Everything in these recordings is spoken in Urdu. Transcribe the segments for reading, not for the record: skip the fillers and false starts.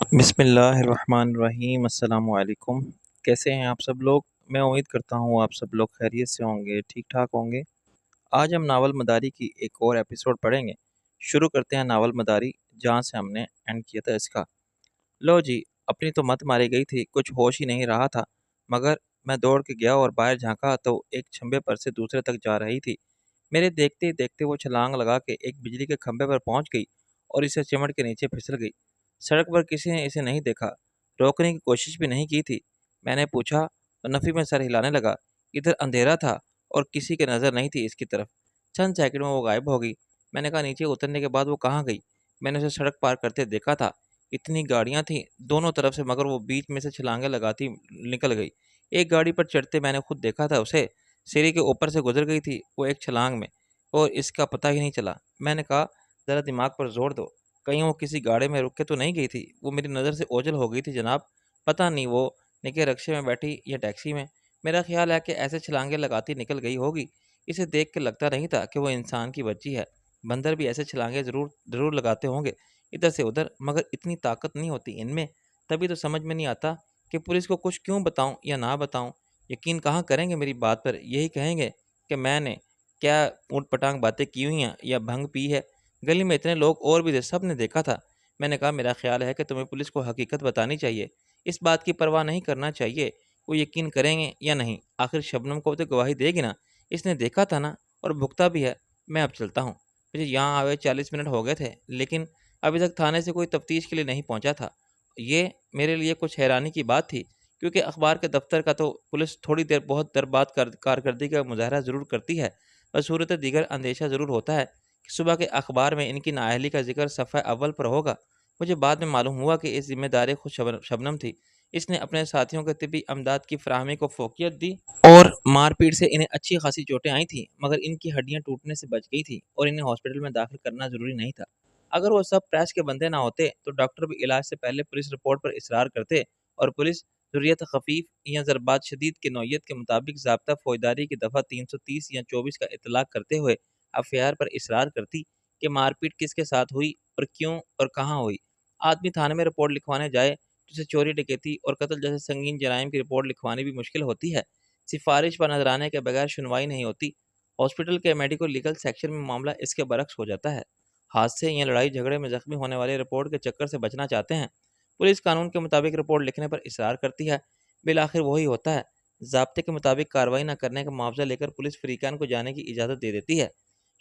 بسم اللہ الرحمن الرحیم السلام علیکم۔ کیسے ہیں آپ سب لوگ؟ میں امید کرتا ہوں آپ سب لوگ خیریت سے ہوں گے، ٹھیک ٹھاک ہوں گے۔ آج ہم ناول مداری کی ایک اور ایپیسوڈ پڑھیں گے۔ شروع کرتے ہیں ناول مداری جہاں سے ہم نے اینڈ کیا تھا اس کا۔ لو جی، اپنی تو مت ماری گئی تھی، کچھ ہوش ہی نہیں رہا تھا، مگر میں دوڑ کے گیا اور باہر جھانکا تو ایک چھمبے پر سے دوسرے تک جا رہی تھی۔ میرے دیکھتے ہی دیکھتے وہ چھلانگ لگا کے ایک بجلی کے کھمبے پر پہنچ گئی اور اسے چمٹ کے نیچے پھسل گئی۔ سڑک پر کسی نے اسے نہیں دیکھا، روکنے کی کوشش بھی نہیں کی تھی۔ میں نے پوچھا تو نفی میں سر ہلانے لگا۔ ادھر اندھیرا تھا اور کسی کی نظر نہیں تھی اس کی طرف۔ چند سیکنڈ میں وہ غائب ہو گئی۔ میں نے کہا نیچے اترنے کے بعد وہ کہاں گئی؟ میں نے اسے سڑک پار کرتے دیکھا تھا، اتنی گاڑیاں تھیں دونوں طرف سے، مگر وہ بیچ میں سے چھلانگیں لگاتی نکل گئی۔ ایک گاڑی پر چڑھتے میں نے خود دیکھا تھا اسے، سیڑھی کے اوپر سے گزر گئی تھی وہ ایک چھلانگ میں، اور اس کا پتہ ہی نہیں چلا۔ میں نے کہا ذرا دماغ پر زور دو، کہیں وہ کسی گاڑی میں رک کے تو نہیں گئی تھی؟ وہ میری نظر سے اوجھل ہو گئی تھی جناب، پتہ نہیں وہ نکے رکشے میں بیٹھی یا ٹیکسی میں۔ میرا خیال ہے کہ ایسے چھلانگیں لگاتی نکل گئی ہوگی۔ اسے دیکھ کے لگتا نہیں تھا کہ وہ انسان کی بچی ہے۔ بندر بھی ایسے چھلانگیں ضرور لگاتے ہوں گے ادھر سے ادھر، مگر اتنی طاقت نہیں ہوتی ان میں۔ تبھی تو سمجھ میں نہیں آتا کہ پولیس کو کچھ کیوں بتاؤں یا نہ بتاؤں۔ یقین کہاں کریں گے میری بات پر؟ یہی کہیں گے کہ میں نے کیا اوٹ پٹانگ باتیں کی ہوئی ہیں یا بھنگ پی ہے۔ گلی میں اتنے لوگ اور بھی تھے، سب نے دیکھا تھا۔ میں نے کہا میرا خیال ہے کہ تمہیں پولیس کو حقیقت بتانی چاہیے، اس بات کی پرواہ نہیں کرنا چاہیے وہ یقین کریں گے یا نہیں۔ آخر شبنم کو تو گواہی دے گی نا، اس نے دیکھا تھا نا، اور بھگتا بھی ہے۔ میں اب چلتا ہوں، مجھے یہاں آئے 40 منٹ ہو گئے تھے، لیکن ابھی تک تھانے سے کوئی تفتیش کے لیے نہیں پہنچا تھا۔ یہ میرے لیے کچھ حیرانی کی بات تھی، کیونکہ اخبار کے دفتر کا تو پولیس تھوڑی دیر بہت دیر بعد کارکردگی کا مظاہرہ ضرور کرتی ہے، بصورت دیگر اندیشہ ضرور ہوتا ہے کہ صبح کے اخبار میں ان کی نااہلی کا ذکر صفحہ اول پر ہوگا۔ مجھے بعد میں معلوم ہوا کہ اس ذمہ داری خود شبنم تھی۔ اس نے اپنے ساتھیوں کے طبی امداد کی فراہمی کو فوقیت دی، اور مار پیٹ سے انہیں اچھی خاصی چوٹیں آئی تھیں، مگر ان کی ہڈیاں ٹوٹنے سے بچ گئی تھیں اور انہیں ہاسپٹل میں داخل کرنا ضروری نہیں تھا۔ اگر وہ سب پریس کے بندے نہ ہوتے تو ڈاکٹر بھی علاج سے پہلے پولیس رپورٹ پر اصرار کرتے، اور پولیس ضروریت خفیف یا ضربات شدید کی نوعیت کے مطابق ضابطہ فوجداری کی دفعہ 330 یا 24 کا اطلاق کرتے ہوئے ایف آئی آر پر اصرار کرتی کہ مار پیٹ کس کے ساتھ ہوئی اور کیوں اور کہاں ہوئی۔ آدمی تھانے میں رپورٹ لکھوانے جائے تو اسے چوری ڈکیتی اور قتل جیسے سنگین جرائم کی رپورٹ لکھوانی بھی مشکل ہوتی ہے۔ سفارش پر نظرانے کے بغیر سنوائی نہیں ہوتی۔ ہاسپٹل کے میڈیکل لیگل سیکشن میں معاملہ اس کے برعکس ہو جاتا ہے۔ حادثے یا لڑائی جھگڑے میں زخمی ہونے والے رپورٹ کے چکر سے بچنا چاہتے ہیں، پولیس قانون کے مطابق رپورٹ لکھنے پر اصرار کرتی ہے، بالآخر وہی ہوتا ہے۔ ضابطے کے مطابق کارروائی نہ کرنے کا معاوضہ لے کر پولیس فریقان کو جانے کی اجازت دے دیتی ہے۔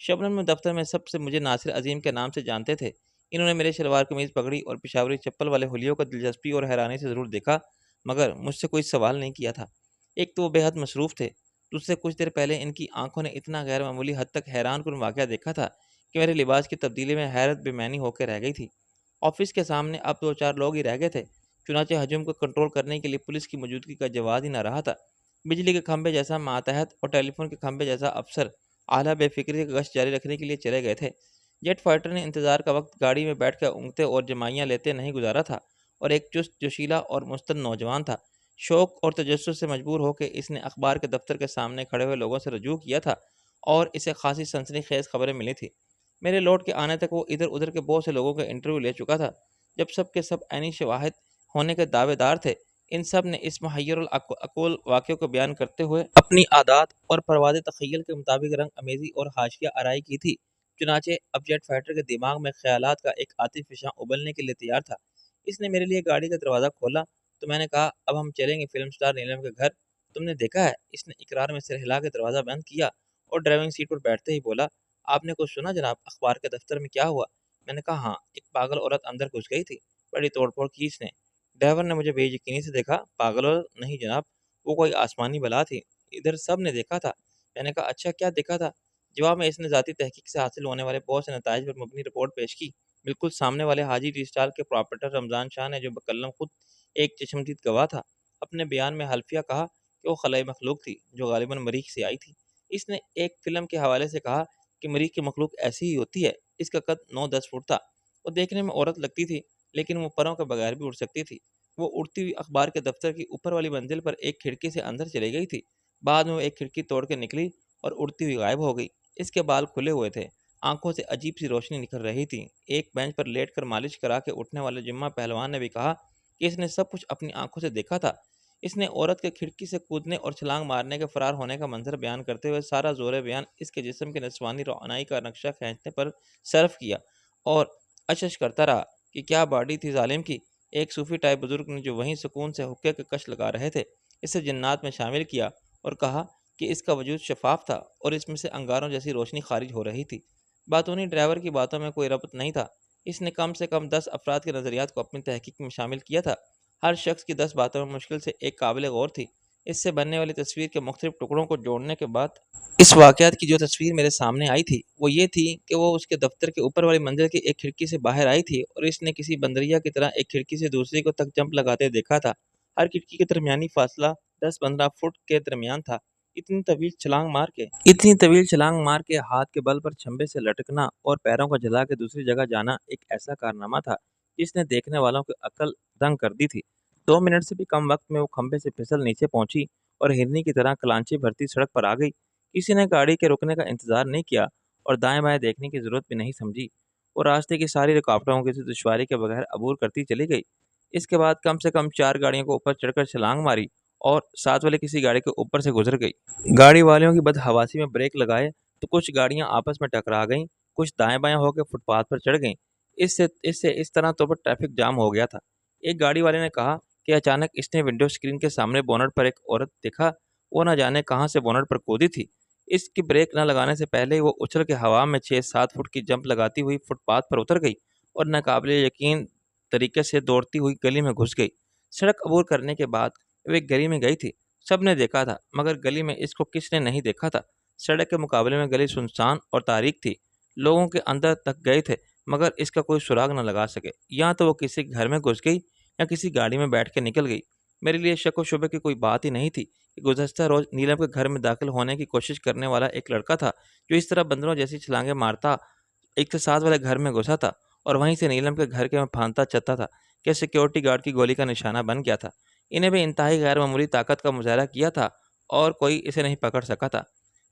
شبنم میں دفتر میں سب سے مجھے ناصر عظیم کے نام سے جانتے تھے۔ انہوں نے میرے شلوار قمیض پگڑی اور پشاوری چپل والے حلیوں کو دلچسپی اور حیرانی سے ضرور دیکھا، مگر مجھ سے کوئی سوال نہیں کیا تھا۔ ایک تو وہ بے حد مصروف تھے، دوسرے کچھ دیر پہلے ان کی آنکھوں نے اتنا غیر معمولی حد تک حیران کن واقعہ دیکھا تھا کہ میرے لباس کی تبدیلی میں حیرت بے معنی ہو کے رہ گئی تھی۔ آفس کے سامنے اب 2-4 لوگ ہی رہ گئے تھے، چنانچہ ہجوم کو کنٹرول کرنے کے لیے پولیس کی موجودگی کا جواز ہی نہ رہا تھا۔ بجلی کے کھمبے جیسا ماتحت اور ٹیلی فون کے کھمبے جیسا افسر اعلیٰ بے فکری کا گشت جاری رکھنے کے لیے چلے گئے تھے۔ جیٹ فائٹر نے انتظار کا وقت گاڑی میں بیٹھ کر اونگتے اور جمائیاں لیتے نہیں گزارا تھا، اور ایک چست جوشیلا اور مستن نوجوان تھا۔ شوق اور تجسس سے مجبور ہو کے اس نے اخبار کے دفتر کے سامنے کھڑے ہوئے لوگوں سے رجوع کیا تھا، اور اسے خاصی سنسنی خیز خبریں ملی تھی۔ میرے لوٹ کے آنے تک وہ ادھر ادھر کے بہت سے لوگوں کا انٹرویو لے چکا تھا، جب سب کے سب عینی شواہد ہونے کے دعوے دار تھے۔ ان سب نے اس محیر العقول واقعے کو بیان کرتے ہوئے اپنی عادات اور پرواز تخیل کے مطابق رنگ امیزی اور حاشیہ آرائی کی تھی۔ چنانچہ اب جیٹ فائٹر کے دماغ میں خیالات کا ایک آتش فشاں ابلنے کے لیے تیار تھا۔ اس نے میرے لیے گاڑی کا دروازہ کھولا تو میں نے کہا اب ہم چلیں گے فلم سٹار نیلم کے گھر، تم نے دیکھا ہے؟ اس نے اقرار میں سر ہلا کے دروازہ بند کیا اور ڈرائیونگ سیٹ پر بیٹھتے ہی بولا، آپ نے کچھ سنا جناب؟ اخبار کے دفتر میں کیا ہوا؟ میں نے کہا ہاں، ایک پاگل عورت اندر گھس گئی تھی، بڑی توڑ پھوڑ کی اس نے۔ ڈرائیور نے مجھے بے یقینی سے دیکھا۔ پاگل عورت نہیں جناب، وہ کوئی آسمانی بلا تھی، ادھر سب نے دیکھا تھا۔ میں نے کہا اچھا، کیا دیکھا تھا؟ جواب میں اس نے ذاتی تحقیق سے حاصل ہونے والے بہت سے نتائج پر مبنی رپورٹ پیش کی۔ بالکل سامنے والے حاجی ٹی اسٹال کے پراپرائٹر رمضان شاہ نے، جو بکلم خود ایک چشمدید گواہ تھا، اپنے بیان میں حلفیہ کہا کہ وہ خلائی مخلوق تھی جو غالباً مریخ سے آئی تھی۔ اس نے ایک فلم کے حوالے سے کہا کہ مریخ کی مخلوق ایسی ہی ہوتی ہے۔ اس کا قد 9-10 فٹ تھا، وہ دیکھنے میں عورت لگتی تھی، لیکن وہ پروں کے بغیر بھی اڑ سکتی تھی۔ وہ اڑتی ہوئی اخبار کے دفتر کی اوپر والی منزل پر ایک کھڑکی سے اندر چلی گئی تھی، بعد میں وہ ایک کھڑکی توڑ کے نکلی اور اڑتی ہوئی غائب ہو گئی۔ اس کے بال کھلے ہوئے تھے، آنکھوں سے عجیب سی روشنی نکل رہی تھی۔ ایک بینچ پر لیٹ کر مالش کرا کے اٹھنے والے جمعہ پہلوان نے بھی کہا کہ اس نے سب کچھ اپنی آنکھوں سے دیکھا تھا۔ اس نے عورت کے کھڑکی سے کودنے اور چھلانگ مارنے کے فرار ہونے کا منظر بیان کرتے ہوئے سارا زور بیان اس کے جسم کے نسوانی روانائی کا نقشہ کھینچنے پر صرف کیا اور اشش کرتا رہا کہ کیا باڈی تھی ظالم کی۔ ایک صوفی ٹائپ بزرگ نے جو وہیں سکون سے حقے کے کش لگا رہے تھے اسے جنات میں شامل کیا اور کہا کہ اس کا وجود شفاف تھا اور اس میں سے انگاروں جیسی روشنی خارج ہو رہی تھی۔ باتونی ڈرائیور کی باتوں میں کوئی ربط نہیں تھا۔ اس نے کم سے کم 10 افراد کے نظریات کو اپنی تحقیق میں شامل کیا تھا۔ ہر شخص کی 10 باتوں میں مشکل سے ایک قابل غور تھی۔ اس سے بننے والی تصویر کے مختلف ٹکڑوں کو جوڑنے کے بعد اس واقعات کی جو تصویر میرے سامنے آئی تھی وہ یہ تھی کہ وہ اس کے دفتر کے اوپر والی منزل کی ایک کھڑکی سے باہر آئی تھی اور اس نے کسی بندریا کی طرح ایک کھڑکی سے دوسری کو تک جمپ لگاتے دیکھا تھا۔ ہر کھڑکی کے درمیانی فاصلہ 10-15 فٹ کے درمیان تھا۔ اتنی طویل چھلانگ مار کے ہاتھ کے بل پر چھمبے سے لٹکنا اور پیروں کو جلا کے دوسری جگہ جانا ایک ایسا کارنامہ تھا جس نے دیکھنے والوں کی عقل دنگ کر دی تھی۔ 2 منٹ سے بھی کم وقت میں وہ کھمبے سے پھسل نیچے پہنچی اور ہرنی کی طرح کلانچی بھرتی سڑک پر آ گئی۔ کسی نے گاڑی کے رکنے کا انتظار نہیں کیا اور دائیں بائیں دیکھنے کی ضرورت بھی نہیں سمجھی۔ وہ راستے کی ساری رکاوٹوں کو کسی دشواری کے بغیر عبور کرتی چلی گئی۔ اس کے بعد کم سے کم 4 گاڑیوں کو اوپر چڑھ کر چھلانگ ماری اور ساتھ والے کسی گاڑی کے اوپر سے گزر گئی۔ گاڑی والوں کی بدحواسی میں بریک لگائے تو کچھ گاڑیاں آپس میں ٹکرا گئیں، کچھ دائیں بائیں ہو کے فٹ پاتھ پر چڑھ گئیں۔ اس طرح تو ٹریفک جام ہو گیا تھا۔ ایک گاڑی والے نے کہا کہ اچانک اس نے ونڈو اسکرین کے سامنے بونٹ پر ایک عورت دیکھا۔ وہ نہ جانے کہاں سے بونٹ پر کودی تھی۔ اس کی بریک نہ لگانے سے پہلے ہی وہ اچھل کے ہوا میں 6-7 فٹ کی جمپ لگاتی ہوئی فٹ پاتھ پر اتر گئی اور ناقابل یقین طریقے سے دوڑتی ہوئی گلی میں گھس گئی۔ سڑک عبور کرنے کے بعد وہ ایک گلی میں گئی تھی۔ سب نے دیکھا تھا مگر گلی میں اس کو کس نے نہیں دیکھا تھا۔ سڑک کے مقابلے میں گلی سنسان اور تاریک تھی۔ لوگوں کے اندر تک گئے تھے مگر اس کا کوئی سراغ نہ لگا سکے۔ یا تو وہ کسی گھر میں گھس گئی یا کسی گاڑی میں بیٹھ کے نکل گئی۔ میرے لیے شک و شبے کی کوئی بات ہی نہیں تھی کہ گزشتہ روز نیلم کے گھر میں داخل ہونے کی کوشش کرنے والا ایک لڑکا تھا جو اس طرح بندروں جیسی چھلانگیں مارتا اقتصاد والے گھر میں گھسا تھا اور وہیں سے نیلم کے گھر کے میں پھاندتا چلتا تھا کہ سیکیورٹی گارڈ کی گولی کا نشانہ بن گیا تھا۔ انہیں بھی انتہائی غیر معمولی طاقت کا مظاہرہ کیا تھا اور کوئی اسے نہیں پکڑ سکا تھا۔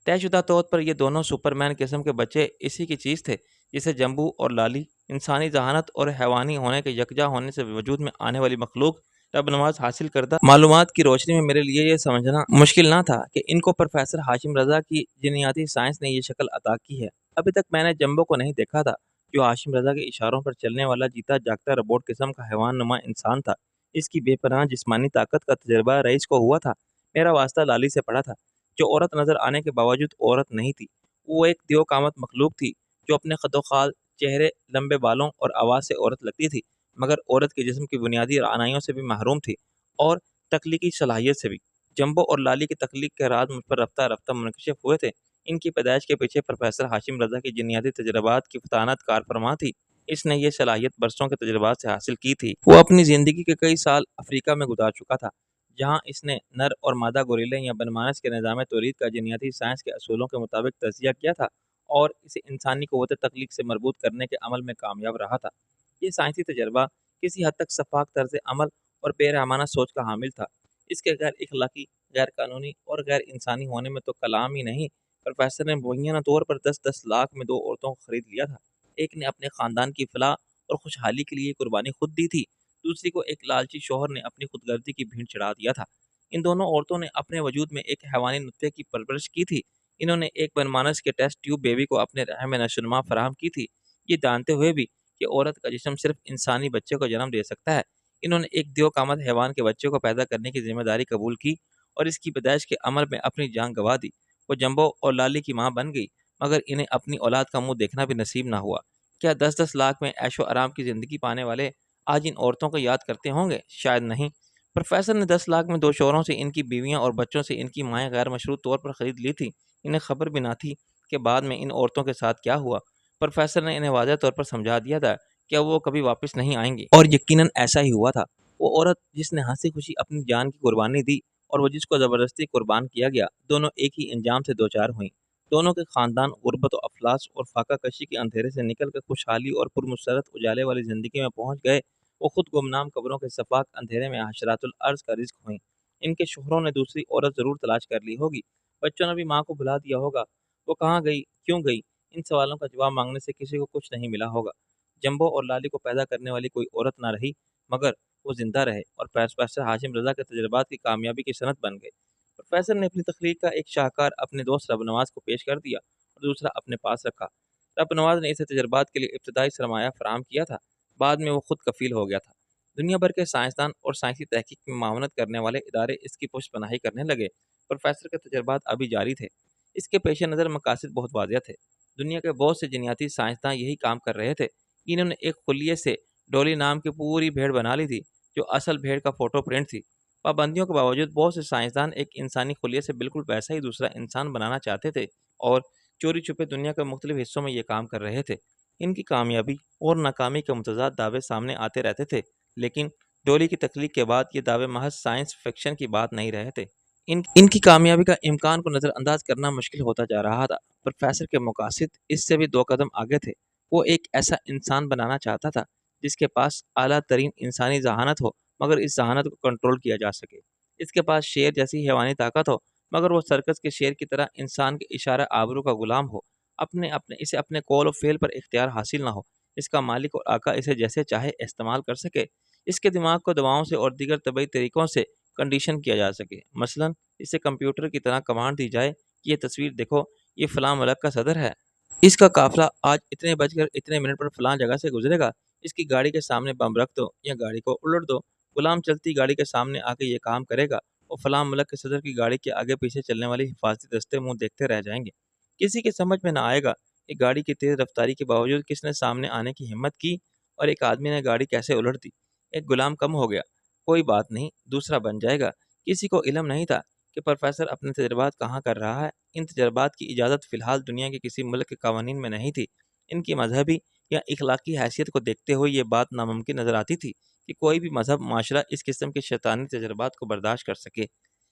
طے شدہ طور پر یہ دونوں سپرمین قسم کے بچے اسی کی چیز تھے جسے جمبو اور لالی انسانی ذہانت اور حیوانی ہونے کے یکجا ہونے سے وجود میں آنے والی مخلوق رب نواز حاصل کردہ معلومات کی روشنی میں میرے لیے یہ سمجھنا مشکل نہ تھا کہ ان کو پروفیسر ہاشم رضا کی جنیاتی سائنس نے یہ شکل عطا کی ہے۔ ابھی تک میں نے جمبو کو نہیں دیکھا تھا جو ہاشم رضا کے اشاروں پر چلنے والا جیتا جاگتا روبوٹ قسم کا حیوان نما انسان تھا۔ اس کی بے پناہ جسمانی طاقت کا تجربہ رئیس کو ہوا تھا۔ میرا واسطہ لالی سے پڑا تھا جو عورت نظر آنے کے باوجود عورت نہیں تھی۔ وہ ایک دیو قامت مخلوق تھی جو اپنے خد و خال، چہرے، لمبے بالوں اور آواز سے عورت لگتی تھی مگر عورت کے جسم کی بنیادی رعنائیوں سے بھی محروم تھی اور تخلیقی صلاحیت سے بھی۔ جمبو اور لالی کی تخلیق کے راز مجھ پر رفتہ رفتہ منکشف ہوئے تھے۔ ان کی پیدائش کے پیچھے پروفیسر ہاشم رضا کی جنیاتی تجربات کی فطانت کار فرما تھی۔ اس نے یہ صلاحیت برسوں کے تجربات سے حاصل کی تھی۔ وہ اپنی زندگی کے کئی سال افریقہ میں گزار چکا تھا جہاں اس نے نر اور مادہ گوریلے یا بنمانس کے نظام تولید کا جنیاتی سائنس کے اصولوں کے مطابق تجزیہ کیا تھا اور اسے انسانی قوت تخلیق سے مربوط کرنے کے عمل میں کامیاب رہا تھا۔ یہ سائنسی تجربہ کسی حد تک شفاف طرز عمل اور بے رحمانہ سوچ کا حامل تھا۔ اس کے غیر اخلاقی، غیر قانونی اور غیر انسانی ہونے میں تو کلام ہی نہیں۔ پروفیسر نے معینہ طور پر 10-10 لاکھ میں 2 عورتوں کو خرید لیا تھا۔ ایک نے اپنے خاندان کی فلاح اور خوشحالی کے لیے قربانی خود دی تھی، دوسری کو ایک لالچی شوہر نے اپنی خودگردی کی بھینٹ چڑھا دیا تھا۔ ان دونوں عورتوں نے اپنے وجود میں ایک حیوانی نطفے کی پرورش کی تھی۔ انہوں نے ایک بنمانس کے ٹیسٹ ٹیوب بیبی کو اپنے رحم میں نشوونما فراہم کی تھی، یہ جانتے ہوئے بھی کہ عورت کا جسم صرف انسانی بچے کو جنم دے سکتا ہے۔ انہوں نے ایک دیو قامت حیوان کے بچے کو پیدا کرنے کی ذمہ داری قبول کی اور اس کی پیدائش کے عمل میں اپنی جان گنوا دی۔ وہ جمبو اور لالی کی ماں بن گئی مگر انہیں اپنی اولاد کا منہ دیکھنا بھی نصیب نہ ہوا۔ کیا 10-10 لاکھ میں عیش و آرام کی زندگی پانے والے آج ان عورتوں کو یاد کرتے ہوں گے؟ شاید نہیں۔ پروفیسر نے 10 لاکھ میں 2 شوہروں سے ان کی بیویاں اور بچوں سے ان کی مائیں غیر مشروط طور پر خرید لی تھی۔ انہیں خبر بھی نہ تھی کہ بعد میں ان عورتوں کے ساتھ کیا ہوا۔ پروفیسر نے انہیں واضح طور پر سمجھا دیا تھا کہ وہ کبھی واپس نہیں آئیں گے اور یقیناً ایسا ہی ہوا تھا۔ وہ عورت جس نے ہنسی خوشی اپنی جان کی قربانی دی اور وہ جس کو زبردستی قربان کیا گیا، دونوں ایک ہی انجام سے دوچار ہوئیں۔ دونوں کے خاندان غربت و افلاس اور فاقہ کشی کے اندھیرے سے نکل کر خوشحالی اور پرمسرت اجالے والی زندگی میں پہنچ گئے۔ وہ خود گمنام قبروں کے صفاق اندھیرے میں حشرات الارض کا رزق ہوئیں۔ ان کے شوہروں نے دوسری عورت ضرور تلاش کر لی ہوگی، بچوں نے بھی ماں کو بھلا دیا ہوگا۔ وہ کہاں گئی، کیوں گئی، ان سوالوں کا جواب مانگنے سے کسی کو کچھ نہیں ملا ہوگا۔ جمبو اور لالی کو پیدا کرنے والی کوئی عورت نہ رہی، مگر وہ زندہ رہے اور پروفیسر ہاشم رضا کے تجربات کی کامیابی کی صنعت بن گئے۔ پروفیسر نے اپنی تخلیق کا ایک شاہکار اپنے دوست رب نواز کو پیش کر دیا اور دوسرا اپنے پاس رکھا۔ رب نواز نے اسے تجربات کے لیے ابتدائی سرمایہ فراہم کیا تھا، بعد میں وہ خود کفیل ہو گیا تھا۔ دنیا بھر کے سائنسدان اور سائنسی تحقیق میں معاونت کرنے والے ادارے اس کی پشت پناہی کرنے لگے۔ پروفیسر کے تجربات ابھی جاری تھے، اس کے پیش نظر مقاصد بہت واضح تھے۔ دنیا کے بہت سے جنیاتی سائنسداں یہی کام کر رہے تھے۔ انہوں نے ایک خلیے سے ڈولی نام کی پوری بھیڑ بنا لی تھی، جو اصل بھیڑ کا فوٹو پرنٹ تھی۔ پابندیوں کے باوجود بہت سے سائنسدان ایک انسانی خلیے سے بالکل ویسا ہی دوسرا انسان بنانا چاہتے تھے اور چوری چھپے دنیا کے مختلف حصوں میں یہ کام کر رہے تھے۔ ان کی کامیابی اور ناکامی کے متضاد دعوے سامنے آتے رہتے تھے، لیکن ڈولی کی تخلیق کے بعد یہ دعوے محض سائنس فکشن کی بات نہیں رہے تھے۔ ان کی کامیابی کا امکان کو نظر انداز کرنا مشکل ہوتا جا رہا تھا۔ پروفیسر کے مقاصد اس سے بھی 2 قدم آگے تھے۔ وہ ایک ایسا انسان بنانا چاہتا تھا جس کے پاس اعلیٰ ترین انسانی ذہانت ہو، مگر اس ذہانت کو کنٹرول کیا جا سکے۔ اس کے پاس شیر جیسی حیوانی طاقت ہو، مگر وہ سرکس کے شیر کی طرح انسان کے اشارہ آبرو کا غلام ہو۔ اسے اپنے قول و فعل پر اختیار حاصل نہ ہو، اس کا مالک اور آقا اسے جیسے چاہے استعمال کر سکے۔ اس کے دماغ کو دواؤں سے اور دیگر طبی طریقوں سے کنڈیشن کیا جا سکے۔ مثلاً اسے کمپیوٹر کی طرح کمانڈ دی جائے کہ یہ تصویر دیکھو، یہ فلاں ملک کا صدر ہے، اس کا قافلہ آج اتنے بج کر اتنے منٹ پر فلاں جگہ سے گزرے گا، اس کی گاڑی کے سامنے بم رکھ دو یا گاڑی کو الٹ دو۔ غلام چلتی گاڑی کے سامنے آ کے یہ کام کرے گا اور فلاں ملک کے صدر کی گاڑی کے آگے پیچھے چلنے والی حفاظتی دستے منہ دیکھتے رہ جائیں گے۔ کسی کے سمجھ میں نہ آئے گا کہ گاڑی کی تیز رفتاری کے باوجود کس نے سامنے آنے کی ہمت کی اور ایک آدمی نے گاڑی کیسے الٹ دی۔ ایک غلام کم ہو گیا، کوئی بات نہیں، دوسرا بن جائے گا۔ کسی کو علم نہیں تھا کہ پروفیسر اپنے تجربات کہاں کر رہا ہے۔ ان تجربات کی اجازت فی الحال دنیا کے کسی ملک کے قوانین میں نہیں تھی۔ ان کی مذہبی یا اخلاقی حیثیت کو دیکھتے ہوئے یہ بات ناممکن نظر آتی تھی کہ کوئی بھی مذہب معاشرہ اس قسم کے شیطانی تجربات کو برداشت کر سکے۔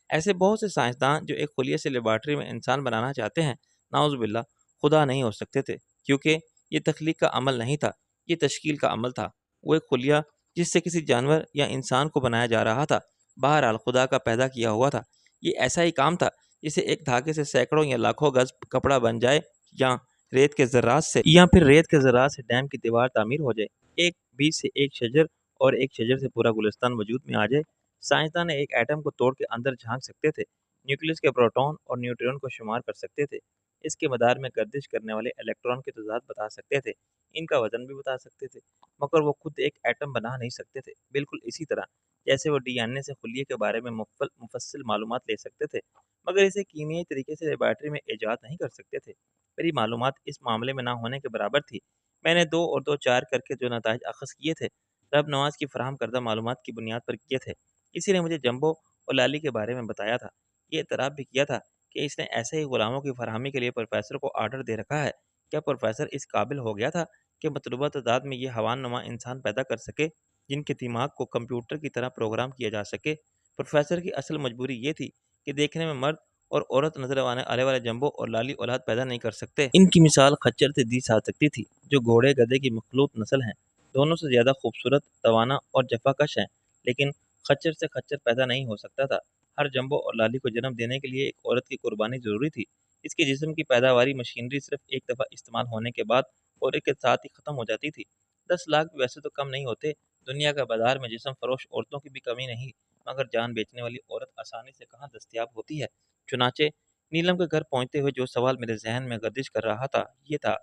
ایسے بہت سے سائنسدان جو ایک خلیے سے لیبارٹری میں انسان بنانا چاہتے ہیں، نعوذ باللہ، خدا نہیں ہو سکتے تھے، کیونکہ یہ تخلیق کا عمل نہیں تھا، یہ تشکیل کا عمل تھا۔ وہ ایک خلیہ جس سے کسی جانور یا انسان کو بنایا جا رہا تھا، بہرحال خدا کا پیدا کیا ہوا تھا۔ یہ ایسا ہی کام تھا جسے ایک دھاگے سے سینکڑوں یا لاکھوں گز کپڑا بن جائے، یا ریت کے ذرات سے ڈیم کی دیوار تعمیر ہو جائے، ایک بیج سے ایک شجر اور ایک شجر سے پورا گلستان وجود میں آ جائے۔ سائنسدان ایک ایٹم کو توڑ کے اندر جھانک سکتے تھے، نیوکلس کے پروٹون اور نیوٹرون کو شمار کر سکتے تھے، اس کے مدار میں گردش کرنے والے الیکٹران کے تضاد بتا سکتے تھے، ان کا وزن بھی بتا سکتے تھے، مگر وہ خود ایک ایٹم بنا نہیں سکتے تھے۔ بالکل اسی طرح جیسے وہ ڈی این اے سے خلیے کے بارے میں مفصل معلومات لے سکتے تھے، مگر اسے کیمیائی طریقے سے لیبارٹری میں ایجاد نہیں کر سکتے تھے۔ میری معلومات اس معاملے میں نہ ہونے کے برابر تھی۔ میں نے 2 اور 2 4 کر کے جو نتائج اخذ کیے تھے، رب نواز کی فراہم کردہ معلومات کی بنیاد پر کیے تھے۔ اسی نے مجھے جمبو اور لالی کے بارے میں بتایا تھا۔ یہ اعتراف بھی کیا تھا کہ اس نے ایسے ہی غلاموں کی فراہمی کے لیے پروفیسر کو آرڈر دے رکھا ہے۔ کیا پروفیسر اس قابل ہو گیا تھا کہ مطلوبہ تعداد میں یہ حیوان نما انسان پیدا کر سکے جن کے دماغ کو کمپیوٹر کی طرح پروگرام کیا جا سکے؟ پروفیسر کی اصل مجبوری یہ تھی کہ دیکھنے میں مرد اور عورت نظر آنے والے جمبو اور لالی اولاد پیدا نہیں کر سکتے۔ ان کی مثال خچر سے دی جا سکتی تھی، جو گھوڑے گدھے کی مخلوط نسل ہیں، دونوں سے زیادہ خوبصورت، توانا اور جفا کش ہیں، لیکن خچر سے خچر پیدا نہیں ہو سکتا تھا۔ ہر جمبو اور لالی کو جنم دینے کے لیے ایک عورت کی قربانی ضروری تھی۔ اس کے جسم کی پیداواری مشینری صرف ایک دفعہ استعمال ہونے کے بعد اور ایک کے ساتھ ہی ختم ہو جاتی تھی۔ 10 لاکھ بھی ویسے تو کم نہیں ہوتے۔ دنیا کا بازار میں جسم فروش عورتوں کی بھی کمی نہیں، مگر جان بیچنے والی عورت آسانی سے کہاں دستیاب ہوتی ہے؟ چنانچہ نیلم کے گھر پہنچتے ہوئے جو سوال میرے ذہن میں گردش کر رہا تھا یہ تھا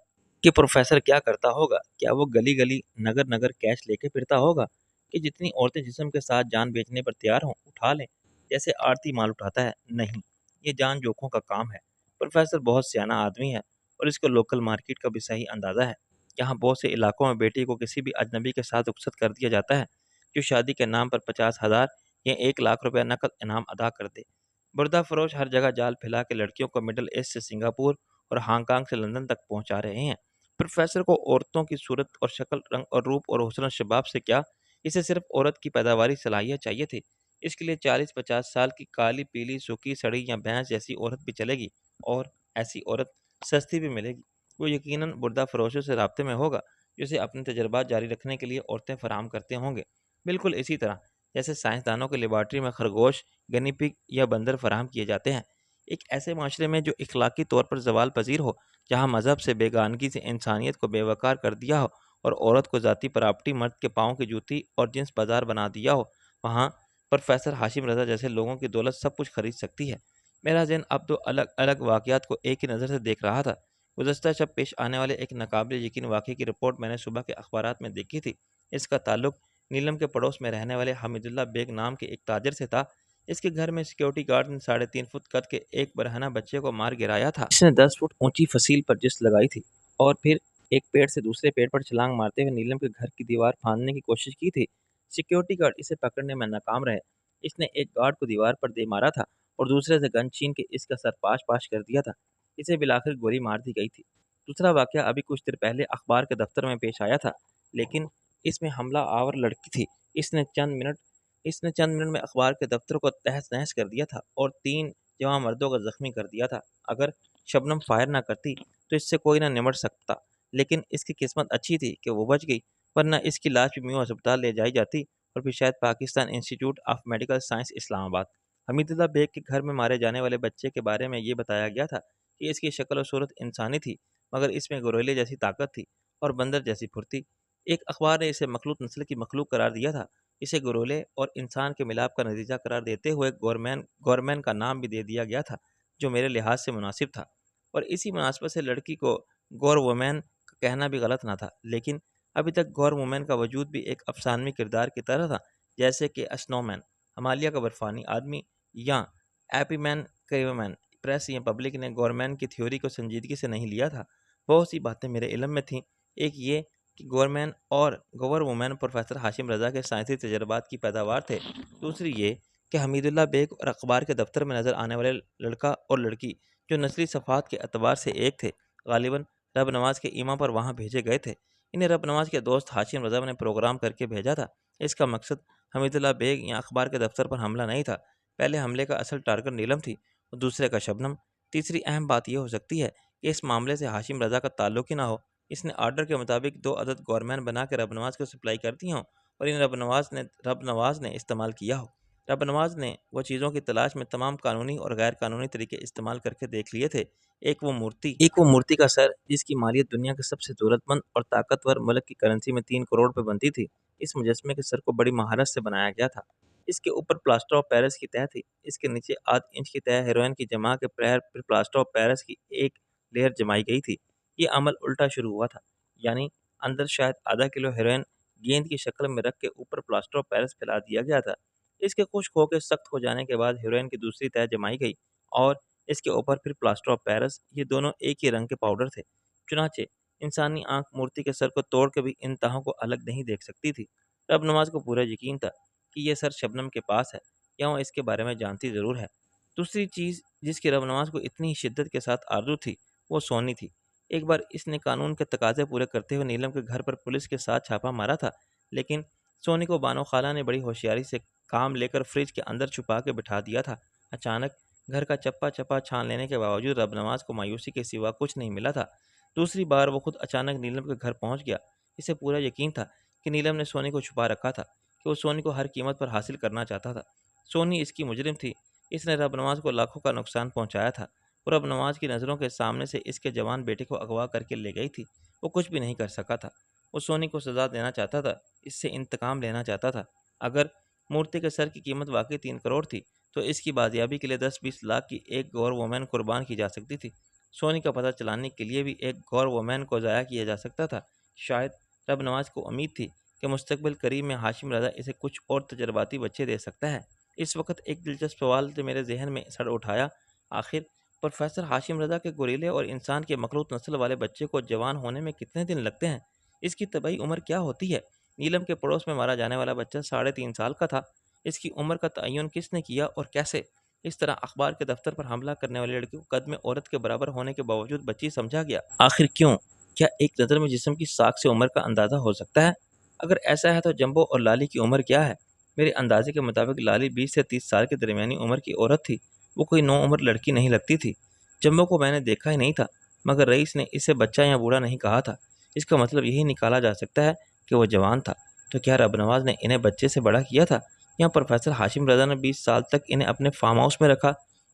کہ پروفیسر کیا کرتا ہوگا؟ کیا وہ گلی گلی نگر نگر کیش لے کے پھرتا ہوگا کہ جتنی عورتیں جسم کے ساتھ جان بیچنے پر تیار ہوں اٹھا لیں، جیسے آڑتی مال اٹھاتا ہے؟ نہیں، یہ جان جوکھوں کا کام ہے۔ پروفیسر بہت سیانہ آدمی ہے اور اس کو لوکل مارکیٹ کا بھی صحیح اندازہ ہے۔ یہاں بہت سے علاقوں میں بیٹی کو کسی بھی اجنبی کے ساتھ رخصت کر دیا جاتا ہے جو شادی کے نام پر 50,000 یا 1 لاکھ روپے نقد انعام ادا کر دے۔ بردہ فروش ہر جگہ جال پھیلا کے لڑکیوں کو مڈل ایسٹ سے سنگاپور اور ہانگ کانگ سے لندن تک پہنچا رہے ہیں۔ پروفیسر کو عورتوں کی صورت اور شکل، رنگ اور روپ اور حسن و شباب سے کیا، اسے صرف عورت کی پیداواری صلاحیت چاہیے تھی۔ اس کے لیے 40-50 سال کی کالی پیلی سوکھی سڑی یا بھینس جیسی عورت بھی چلے گی، اور ایسی عورت سستی بھی ملے گی۔ وہ یقیناً بردہ فروشوں سے رابطے میں ہوگا جو اسے اپنے تجربات جاری رکھنے کے لیے عورتیں فراہم کرتے ہوں گے، بالکل اسی طرح جیسے سائنسدانوں کے لیبارٹری میں خرگوش، گنی پگ یا بندر فراہم کیے جاتے ہیں۔ ایک ایسے معاشرے میں جو اخلاقی طور پر زوال پذیر ہو، جہاں مذہب سے بیگانگی سے انسانیت کو بے وقار کر دیا ہو اور عورت کو ذاتی پراپرٹی، مرد کے پاؤں کی جوتی اور جنس بازار بنا دیا ہو، وہاں پروفیسر ہاشم رضا جیسے لوگوں کی دولت سب کچھ خرید سکتی ہے۔ میرا ذہن اب دو الگ الگ واقعات کو ایک ہی نظر سے دیکھ رہا تھا۔ گزشتہ شب پیش آنے والے ایک ناقابل یقین واقعے کی رپورٹ میں نے صبح کے اخبارات میں دیکھی تھی۔ اس کا تعلق نیلم کے پڑوس میں رہنے والے حمید اللہ بیگ نام کے ایک تاجر سے تھا۔ اس کے گھر میں سیکیورٹی گارڈ نے 3.5 فٹ قد کے ایک برہنہ بچے کو مار گرایا تھا۔ اس نے 10 فٹ اونچی فصیل پر جس لگائی تھی اور پھر ایک پیڑ سے دوسرے پیڑ پر چھلانگ مارتے ہوئے نیلم کے گھر کی دیوار پھاندنے کی کوشش کی تھی۔ سیکیورٹی گارڈ اسے پکڑنے میں ناکام رہے۔ اس نے ایک گارڈ کو دیوار پر دے مارا تھا اور دوسرے سے گن چھین کے اس کا سر پاش پاش کر دیا تھا۔ اسے بالآخر گولی مار دی گئی تھی۔ دوسرا واقعہ ابھی کچھ دیر پہلے اخبار کے دفتر میں پیش آیا تھا، لیکن اس میں حملہ آور لڑکی تھی۔ اس نے چند منٹ میں اخبار کے دفتر کو تہس نہس کر دیا تھا اور 3 جوان مردوں کو زخمی کر دیا تھا۔ اگر شبنم فائر نہ کرتی تو اس سے کوئی نہ نمٹ سکتا، لیکن اس کی قسمت اچھی تھی کہ وہ بچ گئی، ورنہ اس کی لاش بھی میو ہسپتال لے جائی جاتی اور پھر شاید Pakistan institute of medical science Islamabad. Hamid Allah bag کے گھر میں مارے جانے والے بچے کے بارے میں یہ بتایا گیا تھا کہ اس کی شکل و صورت انسانی تھی، مگر اس میں گوریلے جیسی طاقت تھی اور بندر جیسی پھرتی۔ ایک اخبار نے اسے مخلوط نسل کی مخلوق قرار دیا تھا۔ اسے گورولے اور انسان کے ملاپ کا نتیجہ قرار دیتے ہوئے گورمین کا نام بھی دے دیا گیا تھا، جو میرے لحاظ سے مناسب تھا، اور اسی مناسبت سے لڑکی کو گور وومین کا کہنا بھی غلط نہ تھا۔ لیکن ابھی تک گور وومین کا وجود بھی ایک افسانوی کردار کی طرح تھا، جیسے کہ اسنو مین، ہمالیہ کا برفانی آدمی، یا ایپی مین کیومین۔ پریس یا پبلک نے گورمین کی تھیوری کو سنجیدگی سے نہیں لیا تھا۔ بہت سی باتیں میرے علم میں تھیں۔ ایک یہ کہ گورمین اور گور وومین پروفیسر ہاشم رضا کے سائنسی تجربات کی پیداوار تھے۔ دوسری یہ کہ حمید اللہ بیگ اور اخبار کے دفتر میں نظر آنے والے لڑکا اور لڑکی جو نسلی صفات کے اعتبار سے ایک تھے، غالباً رب نواز کے ایما پر وہاں بھیجے گئے تھے۔ انہیں رب نواز کے دوست ہاشم رضا نے پروگرام کر کے بھیجا تھا۔ اس کا مقصد حمید اللہ بیگ یا اخبار کے دفتر پر حملہ نہیں تھا۔ پہلے حملے کا اصل ٹارگٹ نیلم تھی اور دوسرے کا شبنم۔ تیسری اہم بات یہ ہو سکتی ہے کہ اس معاملے سے ہاشم رضا کا تعلق ہی نہ ہو۔ اس نے آرڈر کے مطابق 2 عدد گورمین بنا کے رب نواز کو سپلائی کر دی ہوں اور ان رب نواز نے استعمال کیا ہو۔ رب نواز نے وہ چیزوں کی تلاش میں تمام قانونی اور غیر قانونی طریقے استعمال کر کے دیکھ لیے تھے۔ ایک وہ مورتی کا سر جس کی مالیت دنیا کے سب سے دولت مند اور طاقتور ملک کی کرنسی میں 3 کروڑ پہ بنتی تھی۔ اس مجسمے کے سر کو بڑی مہارت سے بنایا گیا تھا۔ اس کے اوپر پلاسٹر آف پیرس کی تہ تھی۔ اس کے نیچے آدھ انچ کی تہ ہیروئن کی جما کے پھر پلاسٹر آف پیرس کی ایک لیئر جمائی گئی تھی۔ یہ عمل الٹا شروع ہوا تھا، یعنی اندر شاید آدھا کلو ہیروئن گیند کی شکل میں رکھ کے اوپر پلاسٹر آف پیرس پھیلا دیا گیا تھا۔ اس کے خشک ہو کے سخت ہو جانے کے بعد ہیروئن کی دوسری تہ جمائی گئی اور اس کے اوپر پھر پلاسٹر آف پیرس۔ یہ دونوں ایک ہی رنگ کے پاؤڈر تھے۔ چنانچہ انسانی آنکھ مورتی کے سر کو توڑ کے بھی ان تہوں کو الگ نہیں دیکھ سکتی تھی۔ رب نواز کو پورا یقین تھا کہ یہ سر شبنم کے پاس ہے، یا وہ اس کے بارے میں جانتی ضرور ہے۔ دوسری چیز جس کی رب نواز کو اتنی شدت کے ساتھ آرزو تھی وہ سونی تھی۔ ایک بار اس نے قانون کے تقاضے پورے کرتے ہوئے نیلم کے گھر پر پولیس کے ساتھ چھاپا مارا تھا، لیکن سونی کو بانو خالہ نے بڑی ہوشیاری سے کام لے کر فریج کے اندر چھپا کے بٹھا دیا تھا۔ اچانک گھر کا چپا چپا چھان لینے کے باوجود رب نواز کو مایوسی کے سوا کچھ نہیں ملا تھا۔ دوسری بار وہ خود اچانک نیلم کے گھر پہنچ گیا۔ اسے پورا یقین تھا کہ نیلم نے سونی کو چھپا رکھا تھا، کہ وہ سونی کو ہر قیمت پر حاصل کرنا چاہتا تھا۔ سونی اس کی مجرم تھی۔ اس نے رب نواز کو لاکھوں کا نقصان پہنچایا تھا اور رب نواز کی نظروں کے سامنے سے اس کے جوان بیٹے کو اغوا کر کے لے گئی تھی۔ وہ کچھ بھی نہیں کر سکا تھا۔ وہ سونی کو سزا دینا چاہتا تھا، اس سے انتقام لینا چاہتا تھا۔ اگر مورتی کے سر کی قیمت واقعی 3 کروڑ تھی تو اس کی بازیابی کے لیے 10-20 لاکھ کی ایک گور وومین قربان کی جا سکتی تھی۔ سونی کا پتہ چلانے کے لیے بھی ایک گور وومین کو ضائع کیا جا سکتا تھا۔ شاید رب نواز کو امید تھی کہ مستقبل قریب میں ہاشم رضا اسے کچھ اور تجرباتی بچے دے سکتا ہے۔ اس وقت ایک دلچسپ سوال جو میرے ذہن میں سڑ اٹھایا، آخر پروفیسر ہاشم رضا کے گوریلے اور انسان کے مخلوط نسل والے بچے کو جوان ہونے میں کتنے دن لگتے ہیں؟ اس کی طبعی عمر کیا ہوتی ہے؟ نیلم کے پڑوس میں مارا جانے والا بچہ 3.5 سال کا تھا۔ اس کی عمر کا تعین کس نے کیا اور کیسے؟ اس طرح اخبار کے دفتر پر حملہ کرنے والی لڑکی کو قد میں عورت کے برابر ہونے کے باوجود بچی سمجھا گیا۔ آخر کیوں؟ کیا ایک نظر میں جسم کی ساکھ سے عمر کا اندازہ ہو سکتا ہے؟ اگر ایسا ہے تو جمبو اور لالی کی عمر کیا ہے؟ میرے اندازے کے مطابق لالی 20 سے 30 سال کے درمیانی عمر کی عورت تھی۔ وہ کوئی نو عمر لڑکی نہیں لگتی تھی۔ جمبو کو میں نے دیکھا ہی نہیں تھا، مگر رئیس نے اسے بچہ یا بوڑھا نہیں کہا تھا۔ اس کا مطلب یہی نکالا جا سکتا ہے کہ وہ جوان تھا۔ تو کیا رب نواز نے انہیں بچے سے بڑا کیا تھا، یا پروفیسر ہاشم رضا نے 20 سال تک انہیں اپنے فارم ہاؤس میں رکھا؟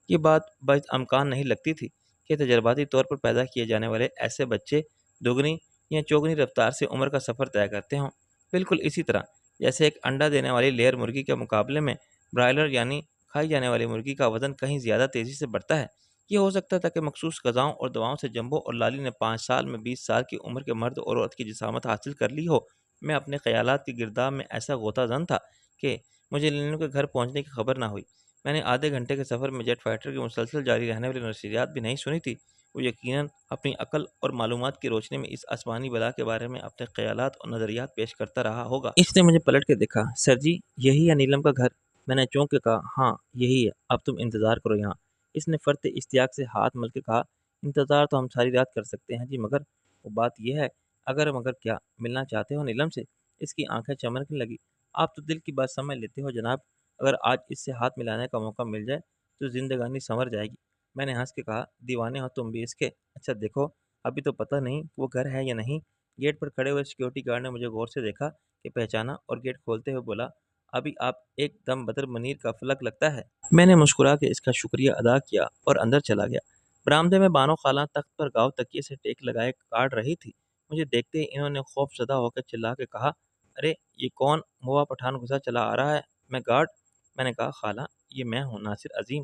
یہ بات بعض امکان نہیں لگتی تھی کہ تجرباتی طور پر پیدا کیے جانے والے ایسے بچے دگنی یا چوگنی رفتار سے عمر کا سفر طے کرتے ہوں۔ بالکل اسی طرح جیسے ایک انڈا دینے والی لیئر مرغی کے مقابلے میں برائلر یعنی کھائی جانے والی مرغی کا وزن کہیں زیادہ تیزی سے بڑھتا ہے۔ یہ ہو سکتا تھا کہ مخصوص غذاؤں اور دواؤں سے جمبو اور لالی نے 5 سال میں 20 سال کی عمر کے مرد اور عورت کی جسامت حاصل کر لی ہو۔ میں اپنے خیالات کی گرداب میں ایسا غوطہ زن تھا کہ مجھے لینو کے گھر پہنچنے کی خبر نہ ہوئی۔ میں نے آدھے گھنٹے کے سفر میں جیٹ فائٹر کی مسلسل جاری رہنے والی نشریات بھی نہیں سنی تھی۔ وہ یقیناً اپنی عقل اور معلومات کی روشنی میں اس آسمانی بلا کے بارے میں اپنے خیالات اور نظریات پیش کرتا رہا ہوگا۔ اس نے مجھے پلٹ کے دیکھا۔ سر جی، یہی ہے نیلم کا گھر؟ میں نے چونک کے کہا، ہاں یہی ہے، اب تم انتظار کرو یہاں۔ اس نے فرط اشتیاق سے ہاتھ مل کے کہا، انتظار تو ہم ساری رات کر سکتے ہیں جی، مگر وہ بات یہ ہے، اگر مگر کیا ملنا چاہتے ہو نیلم سے؟ اس کی آنکھیں چمکنے لگی۔ آپ تو دل کی بات سمجھ لیتے ہو جناب، اگر آج اس سے ہاتھ ملانے کا موقع مل جائے تو زندگانی سنور جائے گی۔ میں نے ہنس کے کہا، دیوانے ہو تم بھی اس کے؟ اچھا دیکھو، ابھی تو پتہ نہیں وہ گھر ہے یا نہیں۔ گیٹ پر کھڑے ہوئے سیکیورٹی گارڈ نے مجھے غور سے دیکھا کہ پہچانا اور گیٹ کھولتے ہوئے بولا، ابھی آپ ایک دم بدر منیر کا فلک لگتا ہے۔ میں نے مسکرا کے اس کا شکریہ ادا کیا اور اندر چلا گیا۔ برآمدے میں بانو خالہ تخت پر گاؤ تکیے سے ٹیک لگائے کاٹ رہی تھی۔ مجھے دیکھتے ہی انہوں نے خوف زدہ ہو کر چلا کے کہا، ارے یہ کون ہوا پٹھان گھسا چلا آ رہا ہے؟ میں گارڈ۔ میں نے کہا، خالہ یہ میں ہوں ناصر عظیم۔